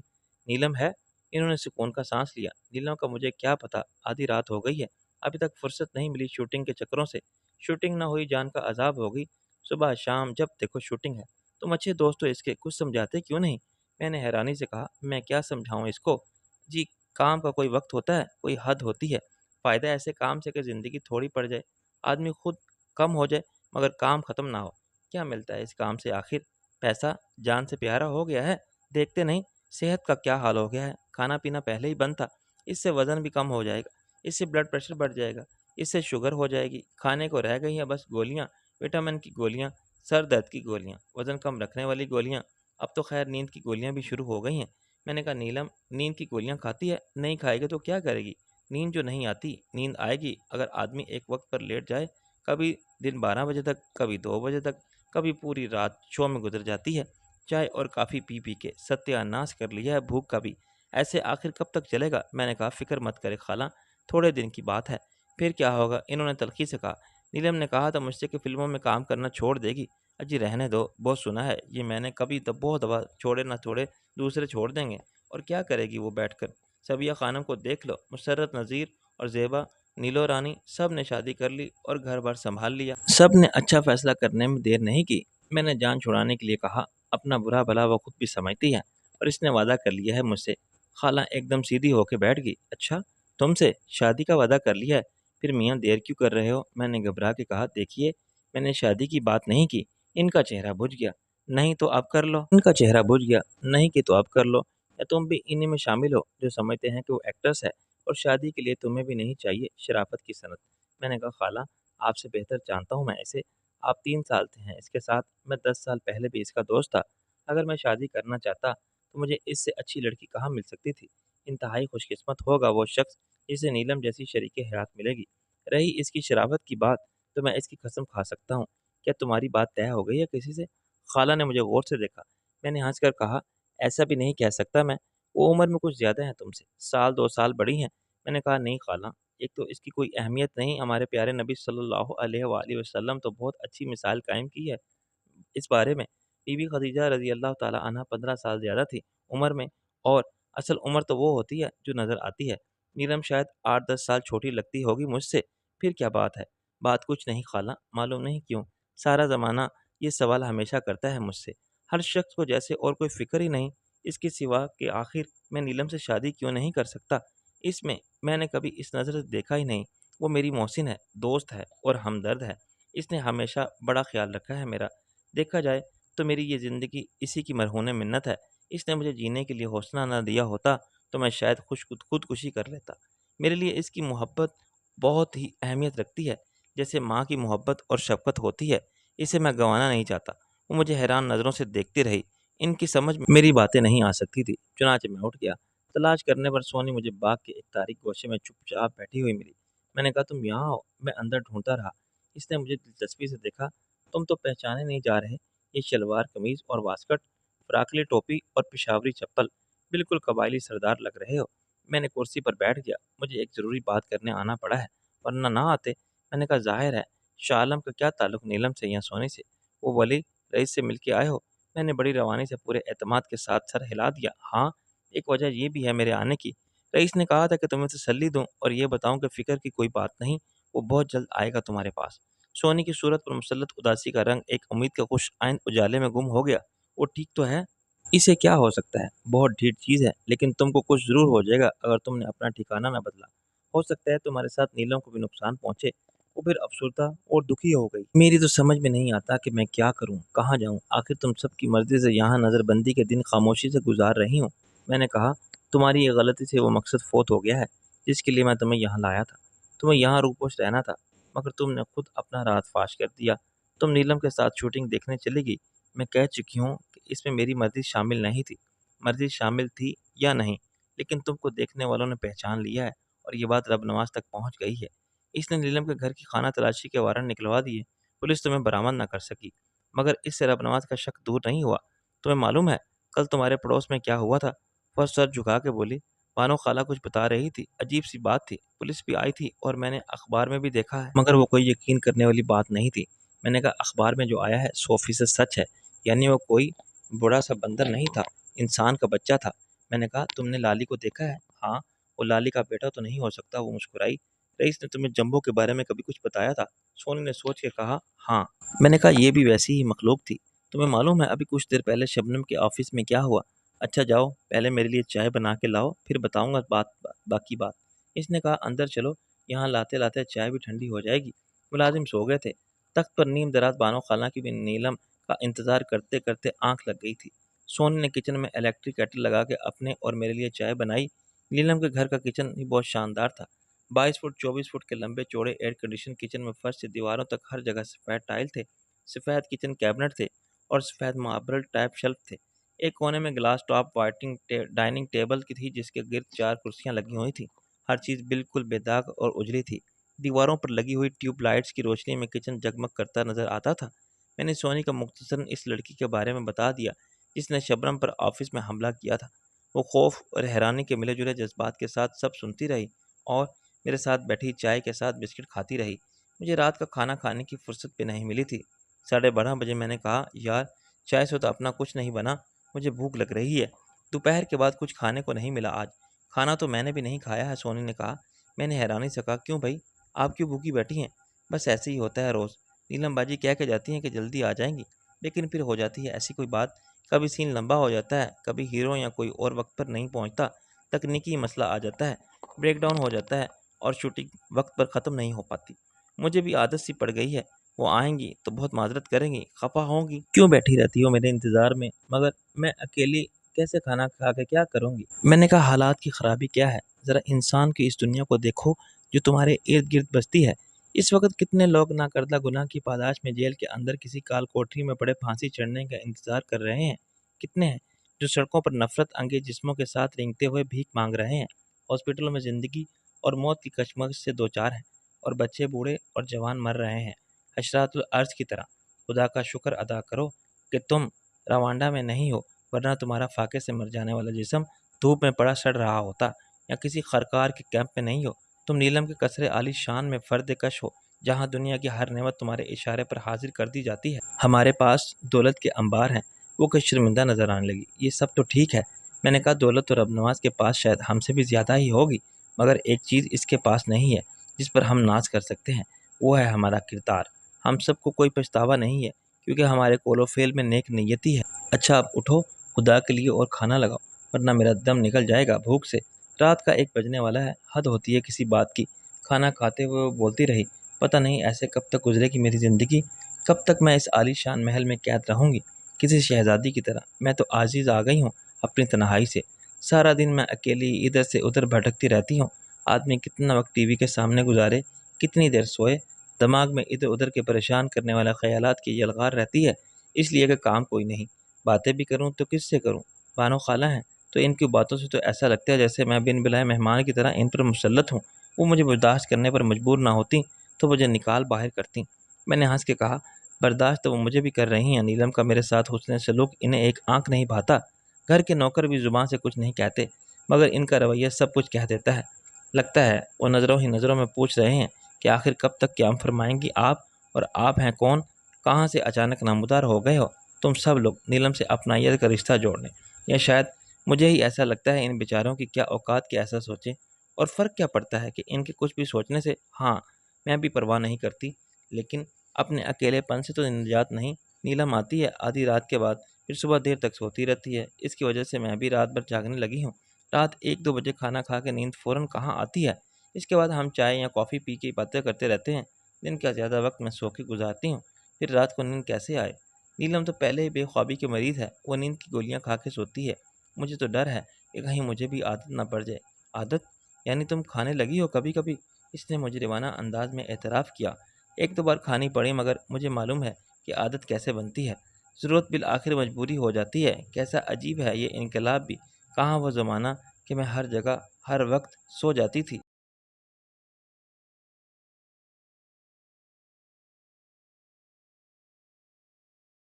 نیلم ہے؟ انہوں نے سکون کا سانس لیا۔ نیلم کا مجھے کیا پتا، آدھی رات ہو گئی ہے، ابھی تک فرصت نہیں ملی شوٹنگ کے چکروں سے۔ شوٹنگ نہ ہوئی جان کا عذاب ہوگی، صبح شام جب دیکھو شوٹنگ ہے۔ تم اچھے دوست ہو اس کے، کچھ سمجھاتے کیوں نہیں؟ میں نے حیرانی سے کہا، میں کیا سمجھاؤں اس کو؟ جی کام کا کوئی وقت ہوتا ہے، کوئی حد ہوتی ہے۔ فائدہ ایسے کام سے کہ زندگی تھوڑی پڑ جائے، آدمی خود کم ہو جائے مگر کام ختم نہ ہو۔ کیا ملتا ہے اس کام سے آخر؟ پیسہ جان سے پیارا ہو گیا ہے، دیکھتے نہیں صحت کا کیا حال ہو گیا ہے۔ کھانا پینا پہلے ہی بند تھا، اس سے وزن بھی کم ہو جائے گا، اس سے بلڈ پریشر بڑھ جائے گا، اس سے شوگر ہو جائے گی۔ کھانے کو رہ گئی ہیں بس گولیاں، وٹامن کی گولیاں، سر درد کی گولیاں، وزن کم رکھنے والی گولیاں، اب تو خیر نیند کی گولیاں بھی شروع ہو گئی ہیں۔ میں نے کہا، نیلم نیند کی گولیاں کھاتی ہے؟ نہیں کھائے گی تو کیا کرے گی؟ نیند جو نہیں آتی، نیند آئے گی اگر آدمی ایک وقت پر لیٹ جائے۔ کبھی دن 12 بجے تک، کبھی 2 بجے تک، کبھی پوری رات شو میں گزر جاتی ہے۔ چائے اور کافی پی پی کے ستیہ ناش کر لیا ہے بھوک کا بھی۔ ایسے آخر کب تک چلے گا؟ میں نے کہا، فکر مت کرے خالہ، تھوڑے دن کی بات ہے، پھر کیا ہوگا؟ انہوں نے تلخی سے کہا۔ نیلم نے کہا تھا مجھ سے کہ فلموں میں کام کرنا چھوڑ دے گی۔ اجی رہنے دو، بہت سنا ہے یہ میں نے، کبھی تو بہت دفعہ چھوڑے نہ چھوڑے دوسرے چھوڑ دیں گے، اور کیا کرے گی وہ بیٹھ کر؟ سبیہ خانم کو دیکھ لو، مسرت نذیر اور زیبا، نیلو رانی، سب نے شادی کر لی اور گھر بار سنبھال لیا۔ سب نے اچھا فیصلہ کرنے میں دیر نہیں کی۔ میں نے جان چھڑانے کے لیے کہا، اپنا برا بھلا وہ خود بھی سمجھتی ہے اور اس نے وعدہ کر لیا ہے مجھ سے۔ خالہ ایک دم سیدھی ہو کے بیٹھ گئی۔ اچھا، تم سے شادی کا وعدہ کر لیا ہے؟ پھر میاں دیر کیوں کر رہے ہو؟ میں نے گھبرا کے کہا، دیکھیے میں نے شادی کی بات نہیں کی۔ ان کا چہرہ بجھ گیا۔ نہیں تو آپ کر لو۔ ان کا چہرہ بجھ گیا۔ نہیں کہ تو آپ کر لو، یا تم بھی انہی میں شامل ہو جو سمجھتے ہیں کہ وہ ایکٹرس ہے اور شادی کے لیے تمہیں بھی نہیں چاہیے شرافت کی صنعت۔ میں نے کہا، خالہ آپ سے بہتر جانتا ہوں میں اسے، آپ 3 سال سے ہیں اس کے ساتھ، میں 10 سال پہلے بھی اس کا دوست تھا۔ اگر میں شادی کرنا چاہتا تو مجھے اس سے اچھی لڑکی کہاں مل سکتی تھی؟ انتہائی خوش قسمت ہوگا وہ شخص جسے نیلم جیسی شریک حیات ملے گی۔ رہی اس کی شرافت کی بات تو میں اس کی قسم کھا سکتا ہوں۔ کیا تمہاری بات طے ہو گئی ہے کسی سے؟ خالہ نے مجھے غور سے دیکھا۔ میں نے ہنس کر کہا، ایسا بھی نہیں کہہ سکتا میں، وہ عمر میں کچھ زیادہ ہیں تم سے، 1 2 سال بڑی ہیں۔ میں نے کہا، نہیں خالہ، ایک تو اس کی کوئی اہمیت نہیں، ہمارے پیارے نبی صلی اللہ علیہ وآلہ وسلم تو بہت اچھی مثال قائم کی ہے اس بارے میں۔ بی بی خدیجہ رضی اللہ تعالی عنہ 15 سال زیادہ تھی عمر میں، اور اصل عمر تو وہ ہوتی ہے جو نظر آتی ہے۔ نیلم شاید 8 10 سال چھوٹی لگتی ہوگی مجھ سے، پھر کیا بات ہے؟ بات کچھ نہیں خالہ، معلوم نہیں کیوں سارا زمانہ یہ سوال ہمیشہ کرتا ہے مجھ سے۔ ہر شخص کو جیسے اور کوئی فکر ہی نہیں اس کے سوا کہ آخر میں نیلم سے شادی کیوں نہیں کر سکتا۔ اس میں نے کبھی اس نظر سے دیکھا ہی نہیں۔ وہ میری محسن ہے، دوست ہے اور ہمدرد ہے۔ اس نے ہمیشہ بڑا خیال رکھا ہے میرا۔ دیکھا جائے تو میری یہ زندگی اسی کی مرہون منت ہے۔ اس نے مجھے جینے کے لیے حوصلہ نہ دیا ہوتا تو میں شاید خودکشی کر لیتا۔ میرے لیے اس کی محبت بہت ہی اہمیت رکھتی ہے، جیسے ماں کی محبت اور شفقت ہوتی ہے۔ اسے میں گنوانا نہیں چاہتا۔ وہ مجھے حیران نظروں سے دیکھتی رہی، ان کی سمجھ میں میری باتیں نہیں آ سکتی تھی۔ چنانچہ میں اٹھ گیا۔ تلاش کرنے پر سونی مجھے باغ کے ایک تاریک گوشے میں چپ چاپ بیٹھی ہوئی ملی۔ میں نے کہا، تم یہاں ہو؟ میں اندر ڈھونڈتا رہا۔ اس نے مجھے دلچسپی سے دیکھا۔ تم تو پہچانے نہیں جا رہے، یہ شلوار قمیض اور واسکٹ، فراقلی ٹوپی اور پشاوری چپل، بالکل قبائلی سردار لگ رہے ہو۔ میں نے کرسی پر بیٹھ گیا، مجھے ایک ضروری بات کرنے آنا پڑا ہے، ورنہ نہ آتے۔ میں نے کہا ظاہر ہے، شاہ عالم کا کیا تعلق نیلم سے یا سونے سے؟ وہ ولی رئیس سے مل کے آئے ہو؟ میں نے بڑی روانی سے پورے اعتماد کے ساتھ سر ہلا دیا۔ ہاں، ایک وجہ یہ بھی ہے میرے آنے کی۔ رئیس نے کہا تھا کہ تمہیں تسلی دوں اور یہ بتاؤں کہ فکر کی کوئی بات نہیں، وہ بہت جلد آئے گا تمہارے پاس۔ سونی کی صورت پر مسلط اداسی کا رنگ ایک امید کے خوش آئند اجالے میں گم ہو گیا۔ وہ ٹھیک تو ہے؟ اسے کیا ہو سکتا ہے؟ بہت ڈھیٹ چیز ہے، لیکن تم کو کچھ ضرور ہو جائے گا اگر تم نے اپنا ٹھکانہ نہ بدلا۔ ہو سکتا ہے تمہارے ساتھ نیلم کو بھی نقصان پہنچے۔ وہ پھر افسردہ اور دکھی ہو گئی۔ میری تو سمجھ میں نہیں آتا کہ میں کیا کروں، کہاں جاؤں۔ آخر تم سب کی مرضی سے یہاں نظر بندی کے دن خاموشی سے گزار رہی ہوں۔ میں نے کہا تمہاری یہ غلطی سے وہ مقصد فوت ہو گیا ہے جس کے لیے میں تمہیں یہاں لایا تھا۔ تمہیں یہاں روپوش رہنا تھا، مگر تم نے خود اپنا راز فاش کر دیا۔ تم نیلم کے ساتھ شوٹنگ دیکھنے چلی گئی۔ میں کہہ چکی ہوں کہ اس میں میری مرضی شامل نہیں تھی۔ مرضی شامل تھی یا نہیں، لیکن تم کو دیکھنے والوں نے پہچان لیا ہے، اور یہ بات رب نواز تک پہنچ گئی ہے۔ اس نے نیلم کے گھر کی خانہ تلاشی کے وارنٹ نکلوا دیے۔ پولیس تمہیں برآمد نہ کر سکی، مگر اس سے رب نواز کا شک دور نہیں ہوا۔ تمہیں معلوم ہے کل تمہارے پڑوس میں کیا ہوا تھا؟ فرسٹ سر جھکا کے بولی۔ بانو خالہ کچھ بتا رہی تھی، عجیب سی بات تھی۔ پولیس بھی آئی تھی اور میں نے اخبار میں بھی دیکھا ہے، مگر وہ کوئی یقین کرنے والی بات نہیں تھی۔ میں نے کہا اخبار میں جو آیا ہے 100% سچ ہے، یعنی وہ کوئی بڑا سا بندر نہیں تھا، انسان کا بچہ تھا۔ میں نے کہا تم نے لالی کو دیکھا ہے؟ ہاں، وہ لالی کا بیٹا تو نہیں ہو سکتا، وہ مسکرائی۔ رئیس نے تمہیں جمبو کے بارے میں کبھی کچھ بتایا تھا؟ سونی نے سوچ کے کہا ہاں۔ میں نے کہا یہ بھی ویسی ہی مخلوق تھی۔ تمہیں معلوم ہے ابھی کچھ دیر پہلے شبنم کے آفس میں کیا ہوا؟ اچھا جاؤ، پہلے میرے لیے چائے بنا کے لاؤ، پھر بتاؤں گا باقی بات۔ اس نے کہا اندر چلو، یہاں لاتے لاتے چائے بھی ٹھنڈی ہو جائے گی۔ ملازم سو گئے تھے۔ تخت پر نیم دراز بانو خالہ کی بھی نیلم کا انتظار کرتے کرتے آنکھ لگ گئی تھی۔ سونی نے کچن میں الیکٹرک کیٹل لگا کے اپنے اور میرے لیے چائے بنائی۔ نیلم کے گھر کا کچن بھی بہت شاندار تھا۔ 22 فٹ 24 فٹ کے لمبے چوڑے ایئر کنڈیشن کچن میں فرش سے دیواروں تک ہر جگہ سفید ٹائل تھے، سفید کچن کیبنٹ تھے اور سفید ماربل ٹائپ شیلف تھے۔ ایک کونے میں گلاس ٹاپ ڈائننگ ٹیبل کی تھی جس کے گرد 4 کرسیاں لگی ہوئی تھیں۔ ہر چیز بالکل بے داغ اور اجلی تھی۔ دیواروں پر لگی ہوئی ٹیوب لائٹس کی روشنی میں کچن جگمگ کرتا نظر آتا تھا۔ میں نے سونی کا مختصراً اس لڑکی کے بارے میں بتا دیا جس نے شبنم پر آفس میں حملہ کیا تھا۔ وہ خوف اور حیرانی کے ملے جلے جذبات کے ساتھ سب سنتی رہی اور میرے ساتھ بیٹھی چائے کے ساتھ بسکٹ کھاتی رہی۔ مجھے رات کا کھانا کھانے کی فرصت بھی نہیں ملی تھی۔ 12:30 بجے میں نے کہا یار چائے سے تو اپنا کچھ نہیں بنا، مجھے بھوک لگ رہی ہے۔ دوپہر کے بعد کچھ کھانے کو نہیں ملا آج۔ کھانا تو میں نے بھی نہیں کھایا ہے، سونی نے کہا۔ میں نے حیرانی سے کہا کیوں بھائی، آپ کیوں بھوکی بیٹھی ہیں؟ بس ایسے ہی ہوتا ہے روز۔ نیلم باجی کہہ کے جاتی ہیں کہ جلدی آ جائیں گی، لیکن پھر ہو جاتی ہے ایسی کوئی بات، کبھی سین لمبا ہو جاتا ہے، کبھی ہیرو یا کوئی اور وقت پر نہیں پہنچتا، تکنیکی مسئلہ آ جاتا ہے، بریک ڈاؤن ہو جاتا ہے اور شوٹنگ وقت پر ختم نہیں ہو پاتی۔ مجھے بھی عادت سی پڑ گئی ہے، وہ آئیں گی تو بہت معذرت کریں گی، خفا ہوں گی، کیوں بیٹھی رہتی ہو میرے انتظار میں، مگر میں اکیلی کیسے کھانا کھا کے کیا کروں گی؟ میں نے کہا حالات کی خرابی کیا ہے، ذرا انسان کی اس دنیا کو دیکھو جو تمہارے ارد گرد بستی ہے۔ اس وقت کتنے لوگ ناکردہ گناہ کی پاداش میں جیل کے اندر کسی کال کوٹری میں پڑے پھانسی چڑھنے کا انتظار کر رہے ہیں، کتنے ہیں جو سڑکوں پر نفرت انگیز جسموں کے ساتھ رینگتے ہوئے بھیک مانگ رہے ہیں، ہاسپٹلوں میں زندگی اور موت کی کشمکش سے دوچار ہیں، اور بچے بوڑھے اور جوان مر رہے ہیں حشرات الارض کی طرح۔ خدا کا شکر ادا کرو کہ تم روانڈا میں نہیں ہو، ورنہ تمہارا فاقے سے مر جانے والا جسم دھوپ میں پڑا سڑ رہا ہوتا، یا کسی خرکار کے کیمپ میں نہیں ہو۔ تم نیلم کے قصر عالی شان میں فرد کش ہو، جہاں دنیا کی ہر نعمت تمہارے اشارے پر حاضر کر دی جاتی ہے۔ ہمارے پاس دولت کے انبار ہیں۔ وہ کچھ شرمندہ نظر آنے لگی۔ یہ سب تو ٹھیک ہے، میں نے کہا دولت تو رب نواز کے پاس شاید ہم سے بھی زیادہ ہی ہوگی، مگر ایک چیز اس کے پاس نہیں ہے جس پر ہم ناز کر سکتے ہیں، وہ ہے ہمارا کردار۔ ہم سب کو کوئی پچھتاوا نہیں ہے کیونکہ ہمارے قول و فعل میں نیک نیتی ہے۔ اچھا اب اٹھو خدا کے لیے اور کھانا لگاؤ، ورنہ میرا دم نکل جائے گا بھوک سے۔ رات کا 1 بجنے والا ہے، حد ہوتی ہے کسی بات کی۔ کھانا کھاتے ہوئے وہ بولتی رہی، پتہ نہیں ایسے کب تک گزرے گی میری زندگی، کب تک میں اس عالی شان محل میں قید رہوں گی کسی شہزادی کی طرح۔ میں تو عاجز آ گئی ہوں اپنی تنہائی سے، سارا دن میں اکیلی ادھر سے ادھر بھٹکتی رہتی ہوں۔ آدمی کتنا وقت ٹی وی کے سامنے گزارے، کتنی دیر سوئے، دماغ میں ادھر ادھر کے پریشان کرنے والا خیالات کی یلغار رہتی ہے، اس لیے کہ کام کوئی نہیں۔ باتیں بھی کروں تو کس سے کروں؟ بانو خالہ ہیں تو ان کی باتوں سے تو ایسا لگتا ہے جیسے میں بن بلائے مہمان کی طرح ان پر مسلط ہوں۔ وہ مجھے برداشت کرنے پر مجبور نہ ہوتی تو مجھے نکال باہر کرتی۔ میں نے ہنس کے کہا برداشت تو وہ مجھے بھی کر رہی ہیں، نیلم کا میرے ساتھ حسن سلوک انہیں ایک آنکھ نہیں بھاتا۔ گھر کے نوکر بھی زبان سے کچھ نہیں کہتے، مگر ان کا رویہ سب کچھ کہہ دیتا ہے۔ لگتا ہے وہ نظروں ہی نظروں میں پوچھ رہے ہیں کہ آخر کب تک قیام فرمائیں گی آپ، اور آپ ہیں کون؟ کہاں سے اچانک نامودار ہو گئے ہو تم سب لوگ نیلم سے اپنائیت کا رشتہ جوڑنے؟ یا شاید مجھے ہی ایسا لگتا ہے ان بیچاروں کی کیا اوقات کے ایسا سوچیں، اور فرق کیا پڑتا ہے کہ ان کے کچھ بھی سوچنے سے؟ ہاں، میں بھی پرواہ نہیں کرتی، لیکن اپنے اکیلے پن سے تو نجات نہیں۔ نیلم آتی ہے آدھی رات کے بعد، پھر صبح دیر تک سوتی رہتی ہے، اس کی وجہ سے میں بھی رات بھر جاگنے لگی ہوں۔ رات 1-2 بجے کھانا کھا کے نیند فوراً کہاں آتی ہے؟ اس کے بعد ہم چائے یا کافی پی کے باتیں کرتے رہتے ہیں۔ دن کا زیادہ وقت میں سو کے گزارتی ہوں، پھر رات کو نیند کیسے آئے؟ نیلم تو پہلے ہی بے خوابی کی مریض ہے، وہ نیند کی گولیاں کھا کے سوتی ہے۔ مجھے تو ڈر ہے کہ کہیں مجھے بھی عادت نہ پڑ جائے۔ عادت؟ یعنی تم کھانے لگی ہو کبھی کبھی؟ اس نے مجرمانہ انداز میں اعتراف کیا۔ 1-2 بار کھانی پڑی، مگر مجھے معلوم ہے کہ عادت کیسے بنتی ہے۔ ضرورت بالآخر مجبوری ہو جاتی ہے۔ کیسا عجیب ہے یہ انقلاب بھی! کہاں وہ زمانہ کہ میں ہر جگہ ہر وقت سو جاتی تھی۔